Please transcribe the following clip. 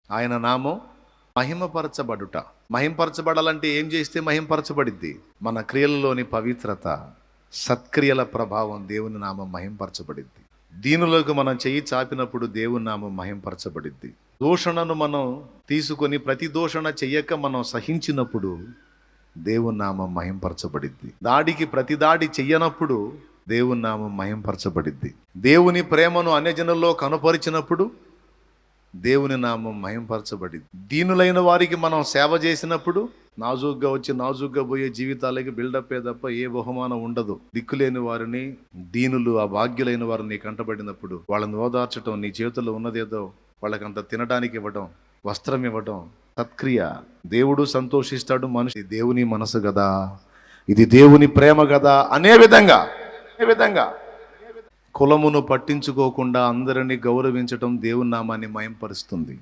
ఆయన నామం మహిమపరచబడుట. మహింపరచబడాలంటే ఏం చేస్తే మహింపరచబడిద్ది? మన క్రియలలోని పవిత్రత, సత్క్రియల ప్రభావం దేవుని నామం మహింపరచబడిద్ది. దీనిలోకి మనం చెయ్యి చాపినప్పుడు దేవుని నామం మహింపరచబడిద్ది. దూషణను మనం తీసుకొని ప్రతి దూషణ చెయ్యక మనం సహించినప్పుడు దేవుని నామం మహింపరచబడిద్ది. దాడికి ప్రతి దాడి చెయ్యనప్పుడు దేవుని నామం మహింపరచబడిద్ది. దేవుని ప్రేమను అన్యజనుల్లో కనపరిచినప్పుడు దేవుని నామం మహింపరచబడిద్ది. దీనులైన వారికి మనం సేవ చేసినప్పుడు నాజూగ్గా వచ్చి నాజూగ్గా పోయే జీవితాలకి బిల్డప్ తప్ప ఏ బహుమానం ఉండదు. దిక్కులేని వారిని, దీనులు, అభాగ్యులైన వారిని కంటబడినప్పుడు వాళ్ళని ఓదార్చడం, నీ చేతుల్లో ఉన్నదేదో వాళ్ళకంత తినడానికి ఇవ్వడం, వస్త్రం ఇవ్వడం సత్క్రియ. దేవుడు సంతోషిస్తాడు. మనిషి దేవుని మనసు కదా, ఇది దేవుని ప్రేమ కదా అనే విధంగా కులమును పట్టించుకోకుండా అందరినీ గౌరవించటం దేవుని నామాన్ని మహింపరుస్తుంది.